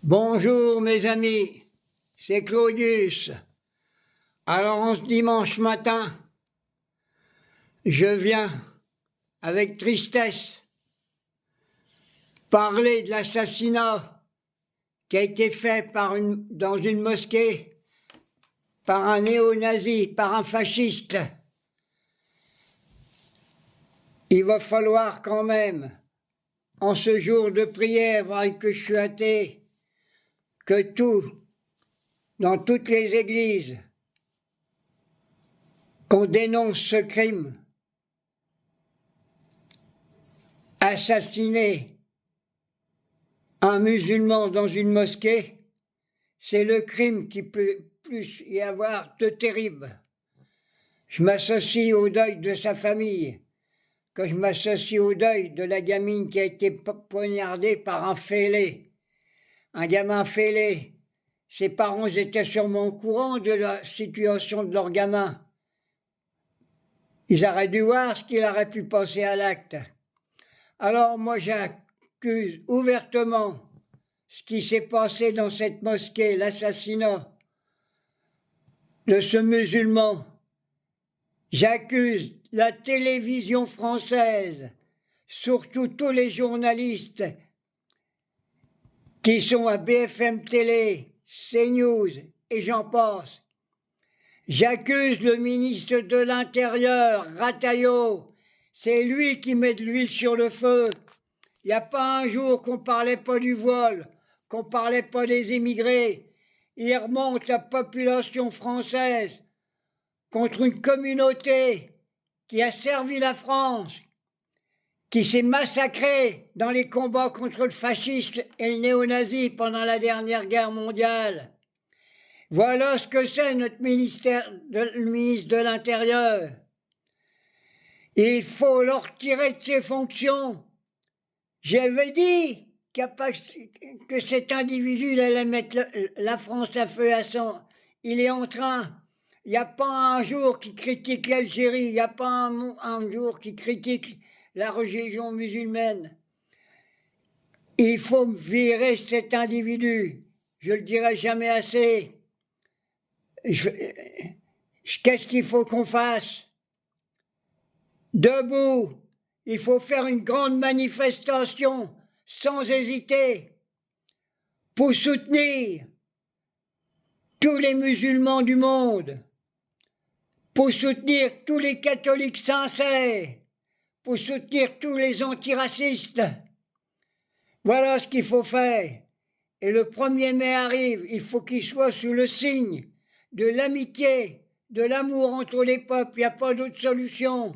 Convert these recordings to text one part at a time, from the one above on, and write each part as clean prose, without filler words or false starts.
Bonjour mes amis, c'est Claudius. Alors en ce dimanche matin, je viens avec tristesse parler de l'assassinat qui a été fait dans une mosquée par un néo-nazi, par un fasciste. Il va falloir quand même, en ce jour de prière, que je suis athée, que dans toutes les églises, qu'on dénonce ce crime. Assassiner un musulman dans une mosquée, c'est le crime qui peut plus y avoir de terrible. Je m'associe au deuil de sa famille, que je m'associe au deuil de la gamine qui a été poignardée par un fêlé. Un gamin fêlé. Ses parents étaient sûrement au courant de la situation de leur gamin. Ils auraient dû voir ce qu'il aurait pu passer à l'acte. Alors moi j'accuse ouvertement ce qui s'est passé dans cette mosquée, l'assassinat de ce musulman. J'accuse la télévision française, surtout tous les journalistes qui sont à BFM Télé, CNews et j'en passe. J'accuse le ministre de l'Intérieur, Rataillot. C'est lui qui met de l'huile sur le feu. Il n'y a pas un jour qu'on ne parlait pas du voile, qu'on ne parlait pas des immigrés. Il remonte la population française contre une communauté qui a servi la France, qui s'est massacrée dans les combats contre le fascisme et le néo-nazi pendant la dernière guerre mondiale. Voilà ce que c'est notre le ministre de l'Intérieur. Il faut le retirer de ses fonctions. J'avais dit que cet individu allait mettre la France à feu et à sang. Il est en train. Il n'y a pas un jour qui critique l'Algérie, il n'y a pas un jour qui critique la religion musulmane. Il faut virer cet individu. Je le dirai jamais assez. Qu'est-ce qu'il faut qu'on fasse? Debout, il faut faire une grande manifestation, sans hésiter, pour soutenir tous les musulmans du monde, pour soutenir tous les catholiques sincères, pour soutenir tous les antiracistes. Voilà ce qu'il faut faire. Et le 1er mai arrive, il faut qu'il soit sous le signe de l'amitié, de l'amour entre les peuples. Il n'y a pas d'autre solution.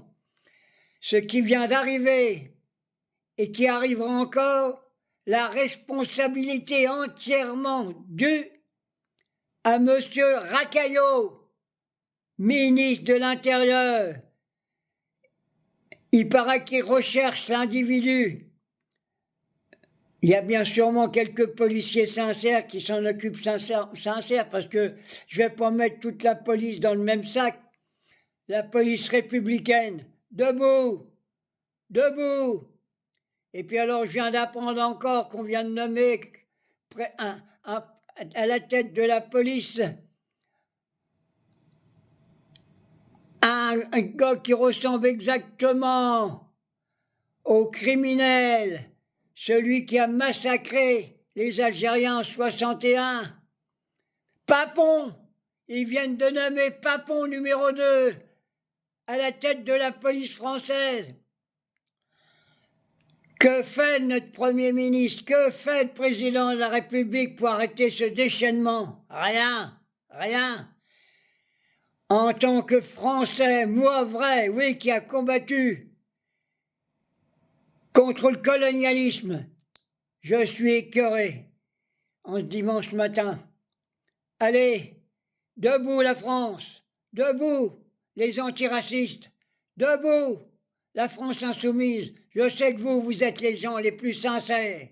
Ce qui vient d'arriver et qui arrivera encore, la responsabilité entièrement due à M. Rataillot, ministre de l'Intérieur. Il paraît qu'il recherche l'individu. Il y a bien sûrement quelques policiers sincères qui s'en occupent sincères, parce que je ne vais pas mettre toute la police dans le même sac. La police républicaine, debout, debout. Et puis alors je viens d'apprendre encore qu'on vient de nommer à la tête de la police un gars qui ressemble exactement au criminel, celui qui a massacré les Algériens en 61. Papon, ils viennent de nommer Papon numéro 2 à la tête de la police française. Que fait notre Premier ministre? Que fait le président de la République pour arrêter ce déchaînement? Rien, rien. En tant que Français, moi vrai, oui, qui a combattu contre le colonialisme, je suis écœuré en ce dimanche matin. Allez, debout la France, debout les antiracistes, debout la France insoumise. Je sais que vous êtes les gens les plus sincères.